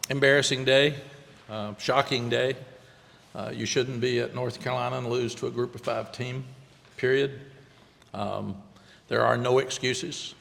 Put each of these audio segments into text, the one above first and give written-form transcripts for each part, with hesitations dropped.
Embarrassing day, shocking day. You shouldn't be at North Carolina and lose to a group of 5 team, period. There are no excuses.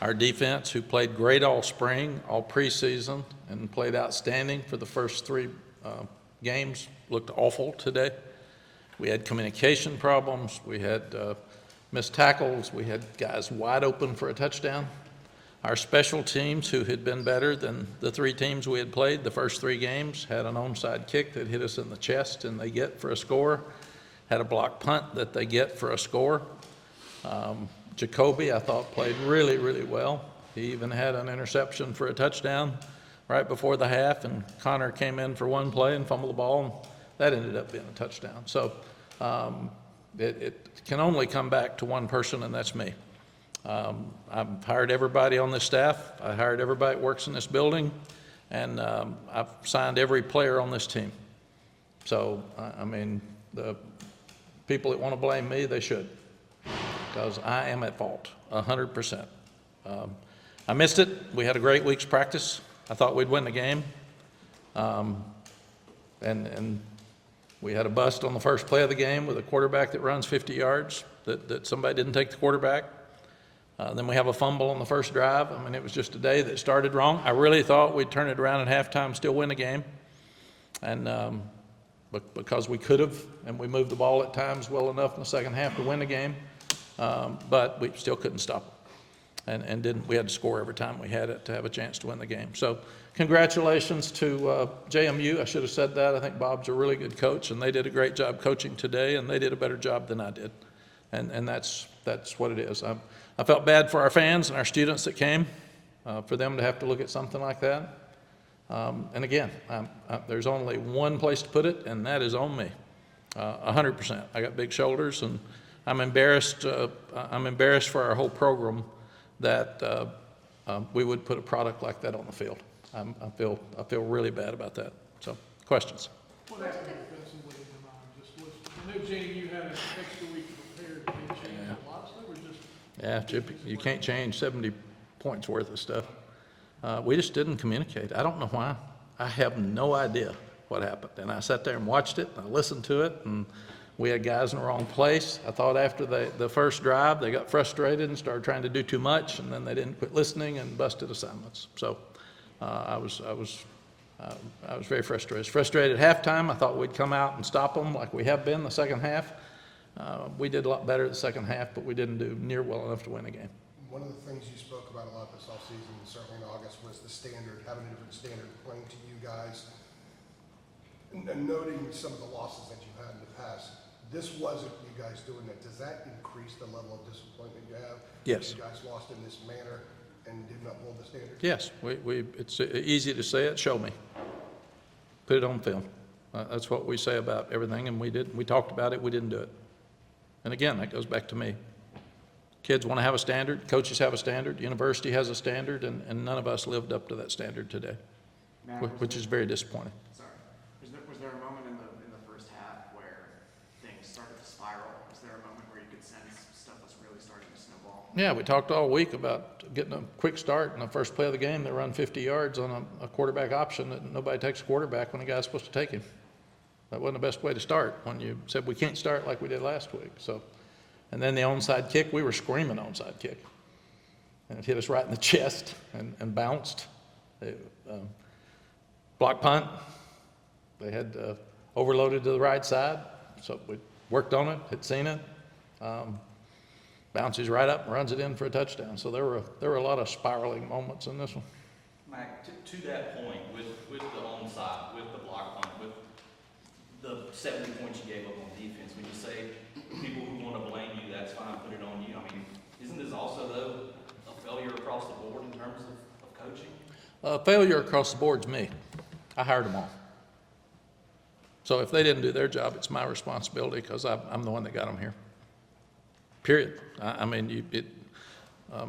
Our defense, who played great all spring, all preseason, and played outstanding for the first 3 games, looked awful today. We had communication problems. We had missed tackles. We had guys wide open for a touchdown. Our special teams, who had been better than the 3 teams we had played the first 3 games, had an onside kick that hit us in the chest and they get for a score, had a block punt that they get for a score. Jobe, I thought, played really, really well. He even had an interception for a touchdown right before the half, and Connor came in for 1 play and fumbled the ball, and that ended up being a touchdown. So it can only come back to one person, and that's me. I've hired everybody on this staff. I hired everybody that works in this building, and I've signed every player on this team. So, I mean, the people that want to blame me, they should, because I am at fault, 100%. I missed it. We had a great week's practice. I thought we'd win the game. And we had a bust on the first play of the game with a quarterback that runs 50 yards, that somebody didn't take the quarterback. Then we have a fumble on the first drive. I mean, it was just a day that started wrong. I really thought we'd turn it around at halftime, still win the game. And because we could have, and we moved the ball at times well enough in the second half to win the game, but we still couldn't stop it. And didn't. We had to score every time we had it to have a chance to win the game. So congratulations to JMU. I should have said that. I think Bob's a really good coach, and they did a great job coaching today, and they did a better job than I did. And that's what it is. I felt bad for our fans and our students that came, for them to have to look at something like that. And again, there's only one place to put it, and that is on me, 100%. I got big shoulders, and I'm embarrassed for our whole program that we would put a product like that on the field. I feel really bad about that. So, questions? What happened defensively in your mind? I know JMU had an extra week to prepare. Did they change a lot of stuff, or just? Yeah, Chip, you can't change 70 points worth of stuff. We just didn't communicate. I don't know why. I have no idea what happened. And I sat there and watched it, and I listened to it, and we had guys in the wrong place. I thought after the first drive, they got frustrated and started trying to do too much, and then they didn't quit listening and busted assignments. So I was very frustrated. Frustrated at halftime. I thought we'd come out and stop them like we have been the second half. We did a lot better the second half, but we didn't do near well enough to win the game. One of the things you spoke about a lot this offseason, certainly in August, was the standard, having a different standard playing to you guys, and noting some of the losses that you've had in the past. This wasn't you guys doing that. Does that increase the level of disappointment you have? Yes. You guys lost in this manner and did not hold the standard? Yes. It's easy to say it. Show me. Put it on film. That's what we say about everything, and we did. We talked about it. We didn't do it. And again, that goes back to me. Kids want to have a standard. Coaches have a standard. University has a standard, and none of us lived up to that standard today, which is very disappointing. Sorry. Was there a moment in the first half where things started to spiral? Was there a moment where you could sense stuff was really starting to snowball? Yeah, we talked all week about getting a quick start. In the first play of the game, they run 50 yards on a quarterback option that nobody takes a quarterback when the guy's supposed to take him. That wasn't the best way to start when you said we can't start like we did last week. So, and then the onside kick, we were screaming onside kick. And it hit us right in the chest and bounced. Block punt, they had overloaded to the right side. So we worked on it, had seen it. Bounces right up and runs it in for a touchdown. So there were a lot of spiraling moments in this one. Mack, to that point, with the onside, with the block punt, with the 70 points you gave up on defense, when you say people who want to blame you, that's fine, put it on you. I mean, isn't this also, though, a failure across the board in terms of coaching? Failure across the board's me. I hired them all. So if they didn't do their job, it's my responsibility because I'm the one that got them here. Period. I mean, a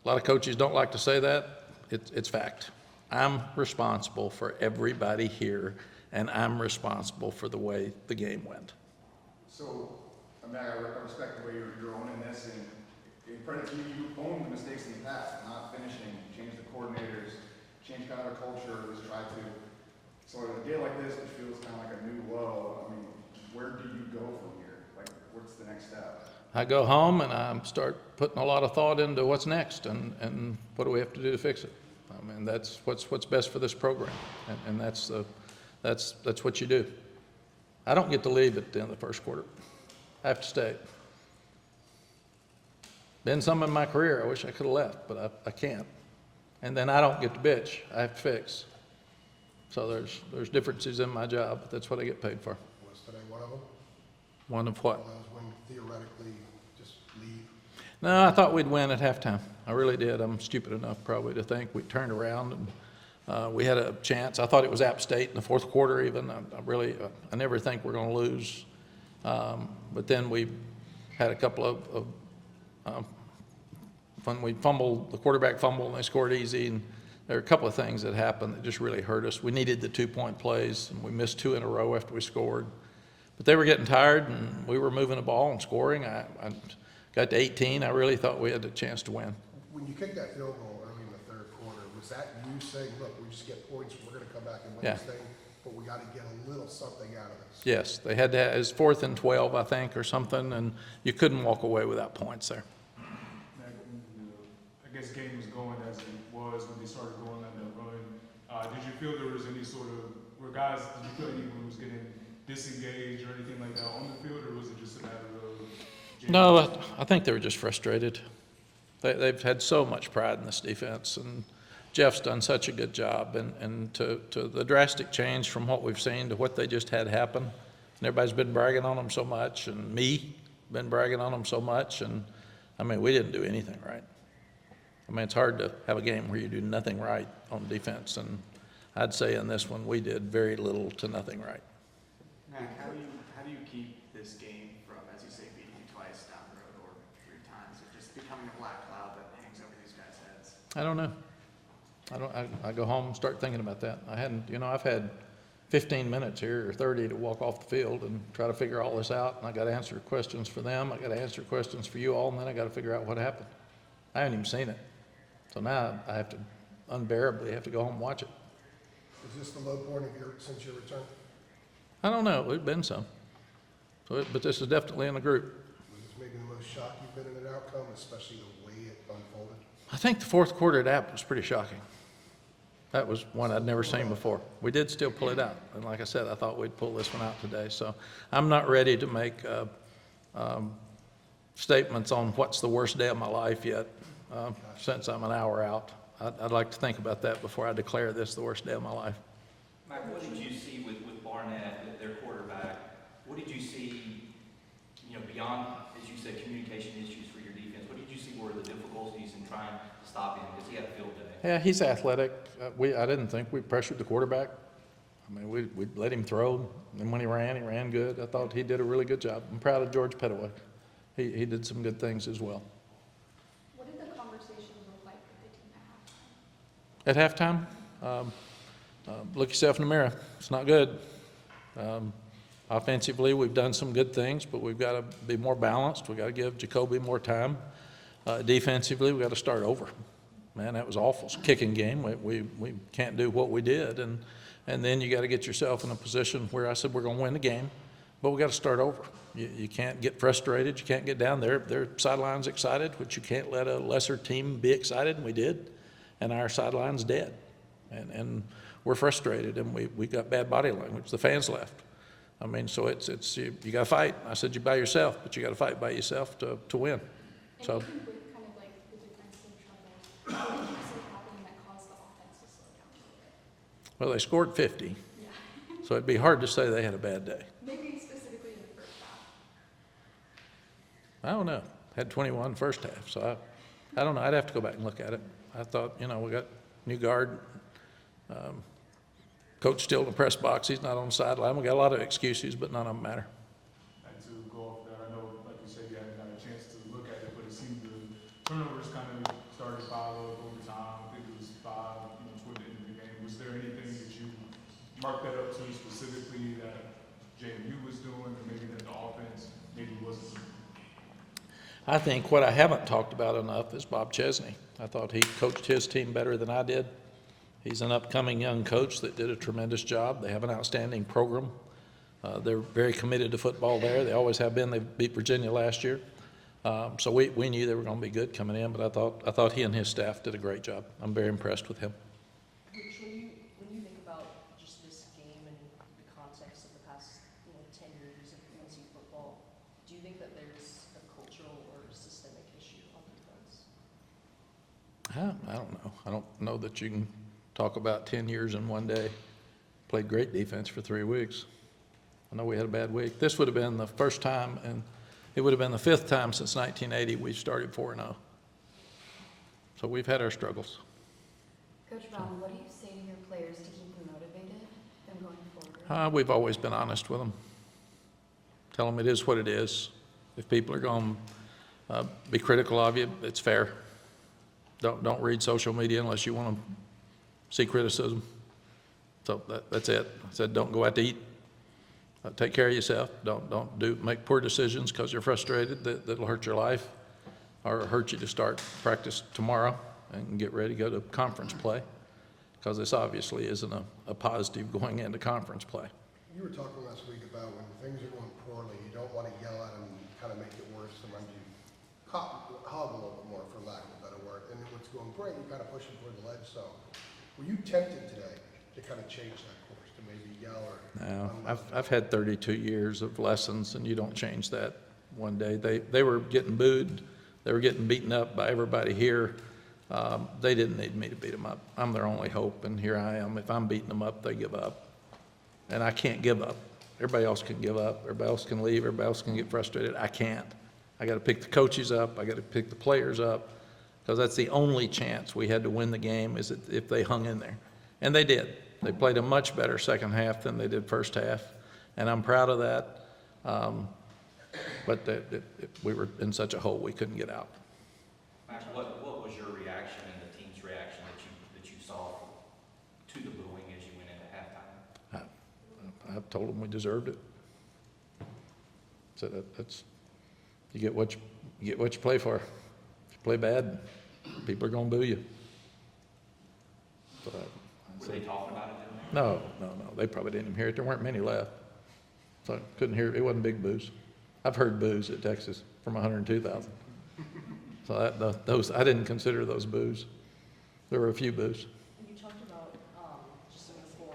lot of coaches don't like to say that. It's fact. I'm responsible for everybody here, and I'm responsible for the way the game went. So, I mean, I respect the way you're owning this, and credit to you, you own the mistakes in the past, not finishing, change the coordinators, change kind of a culture, or just try to, sort of a day like this, which feels kind of like a new low, I mean, where do you go from here? Like, what's the next step? I go home and I start putting a lot of thought into what's next and what do we have to do to fix it. I mean, that's what's best for this program, and that's what you do. I don't get to leave at the end of the first quarter. I have to stay. Been some in my career I wish I could have left, but I can't. And then I don't get to bitch. I have to fix. So there's differences in my job, but that's what I get paid for. Was today one of them? One of what? One of those when theoretically just leave? No, I thought we'd win at halftime. I really did. I'm stupid enough probably to think we turned around and we had a chance. I thought it was App State in the fourth quarter even. I never think we're going to lose. But then we had a couple of when we fumbled, the quarterback fumbled and they scored easy. And there were a couple of things that happened that just really hurt us. We needed the 2-point plays and we missed 2 in a row after we scored. But they were getting tired and we were moving the ball and scoring. I got to 18. I really thought we had a chance to win. When you kicked that field goal early in the third quarter, was that you saying, look, we just get points, we're going to come back and win Yeah. this thing, but we got to get a little something out of this? Yes, they had to, it was 4th and 12, I think, or something, and you couldn't walk away without points there. I guess game was going as it was when they started going on that run. Did you feel there was any sort of, did you feel anyone was getting disengaged or anything like that on the field, or was it just a matter of? No, I think they were just frustrated. They've had so much pride in this defense, and Jeff's done such a good job, and to the drastic change from what we've seen to what they just had happen, and everybody's been bragging on them so much, and me been bragging on them so much, and I mean, we didn't do anything right. I mean, it's hard to have a game where you do nothing right on defense, and I'd say in this one we did very little to nothing right. Mack, how do you keep this game from, as you say, beating you twice down the road or 3 times, of just becoming a black cloud that hangs over these guys' heads? I don't know. I go home and start thinking about that. I've had 15 minutes here or 30 to walk off the field and try to figure all this out, and I got to answer questions for them. I got to answer questions for you all, and then I got to figure out what happened. I haven't even seen it. So now I have to unbearably have to go home and watch it. Is this the low point since your return? I don't know. There's been some. But this is definitely in the group. Was this maybe the most shocked you've been in an outcome, especially the way it unfolded? I think the fourth quarter at App was pretty shocking. That was one I'd never seen before. We did still pull it out. And like I said, I thought we'd pull this one out today. So I'm not ready to make statements on what's the worst day of my life yet, since I'm an hour out. I'd like to think about that before I declare this the worst day of my life. Mack, what did you see with Barnett, their quarterback? What did you see, beyond, as you said, communication issues for your defense? What did you see were the difficulties in trying to stop him? Because he had a field day. Yeah, he's athletic. I didn't think we pressured the quarterback. I mean, we let him throw, and when he ran good. I thought he did a really good job. I'm proud of George Pettaway. He did some good things as well. What did the conversation look like with the team at halftime? At halftime, look yourself in the mirror. It's not good. Offensively, we've done some good things, but we've got to be more balanced. We've got to give Jobe more time. Defensively, we've got to start over. Man, that was awful. It's a kicking game. We can't do what we did. And then you got to get yourself in a position where I said we're going to win the game, but we got to start over. You can't get frustrated. You can't get down there. Their sideline's excited, which you can't let a lesser team be excited, and we did. And our sideline's dead. And we're frustrated, and we got bad body language. The fans left. I mean, so it's you got to fight. I said you by yourself, but you got to fight by yourself to win. So. And even with kind of like the defensive troubles, what did you see happening that caused the offense to slow down a little bit? Well, they scored 50, Yeah. so it'd be hard to say they had a bad day. Maybe specifically in the first half. I don't know. Had 21 first half, so I don't know. I'd have to go back and look at it. I thought, we got new guard. Coach still in the press box. He's not on the sideline. We got a lot of excuses, but none of them matter. And to go off that, I know, like you said, you hadn't got a chance to look at it, but it seemed the turnovers kind of started to pile up over time. I think it was 5, toward the end of the game. Was there anything that you marked that up to specifically that JMU was doing, or maybe that the offense maybe wasn't? I think what I haven't talked about enough is Bob Chesney. I thought he coached his team better than I did. He's an upcoming young coach that did a tremendous job. They have an outstanding program. They're very committed to football there. They always have been. They beat Virginia last year. So we knew they were going to be good coming in, but I thought he and his staff did a great job. I'm very impressed with him. Rich, when you think about just this game and the context of the past 10 years of UNC football, do you think that there's a cultural or systemic issue on defense? I don't know. I don't know that you can talk about 10 years in one day. Played great defense for 3 weeks. I know we had a bad week. This would have been the first time, and it would have been the 5th time since 1980 we've started 4-0. So we've had our struggles. Coach Brown, what do you say to your players to keep them motivated and going forward? We've always been honest with them. Tell them it is what it is. If people are going to be critical of you, it's fair. Don't read social media unless you want to see criticism. So that's it. I said don't go out to eat. Take care of yourself. Don't make poor decisions because you're frustrated. That'll hurt your life or hurt you to start practice tomorrow and get ready to go to conference play, because this obviously isn't a positive going into conference play. You were talking last week about when things are going poorly, you don't want to yell at them and kind of make it worse. Sometimes you hog a little bit more, for lack of a better word. And then when it's going great, you kind of push them toward the ledge. So were you tempted today to kind of change that course, to maybe yell or? No, I've had 32 years of lessons, and you don't change that one day. They were getting booed. They were getting beaten up by everybody here. They didn't need me to beat them up. I'm their only hope, and here I am. If I'm beating them up, they give up. And I can't give up. Everybody else can give up. Everybody else can leave. Everybody else can get frustrated. I can't. I got to pick the coaches up. I got to pick the players up, because that's the only chance we had to win the game, is if they hung in there. And they did. They played a much better second half than they did first half, and I'm proud of that. But we were in such a hole we couldn't get out. Max, what was your reaction and the team's reaction that you saw to the booing as you went into halftime? I told them we deserved it. So that's you get what you play for. If you play bad, people are going to boo you. So Were they talking about it down there? No. They probably didn't even hear it. There weren't many left, so I couldn't hear it. It wasn't big boos. I've heard boos at Texas from 102,000. So those I didn't consider those boos. There were a few boos. And you talked about just in the floor,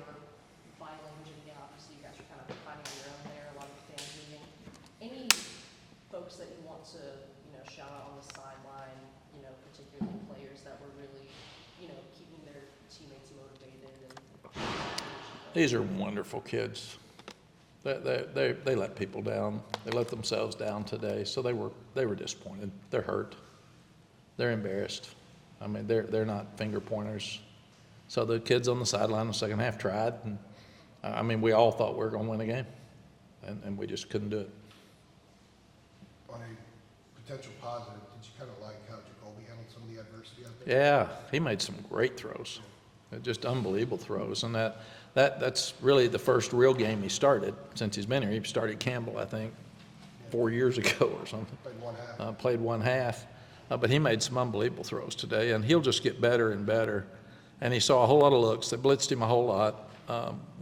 body language, and again, obviously you guys are kind of finding on your own there, a lot of fans leaving. Any folks that you want to, shout out on the sideline, particularly players that were really, keeping their teammates motivated and These are wonderful kids. They let people down. They let themselves down today. So they were disappointed. They're hurt. They're embarrassed. I mean, they're not finger pointers. So the kids on the sideline in the second half tried, and I mean, we all thought we were going to win the game, and we just couldn't do it. On a potential positive, did you kind of like how Jobe handled some of the adversity out there? Yeah, he made some great throws, just unbelievable throws, and that's really the first real game he started since he's been here. He started Campbell, I think, 4 years ago or something. Played one half, but he made some unbelievable throws today, and he'll just get better and better. And he saw a whole lot of looks. They blitzed him a whole lot.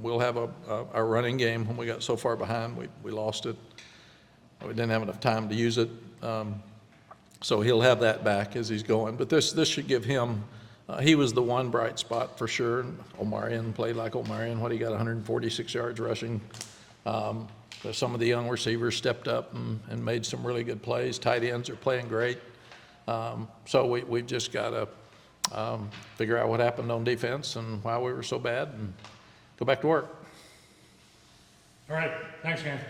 We'll have a running game. When we got so far behind, we lost it. We didn't have enough time to use it. So he'll have that back as he's going. But this should give him, he was the one bright spot for sure. Omarion played like Omarion. What, he got 146 yards rushing. Some of the young receivers stepped up and made some really good plays. Tight ends are playing great. So we've just got to figure out what happened on defense and why we were so bad and go back to work. All right, thanks, Ken.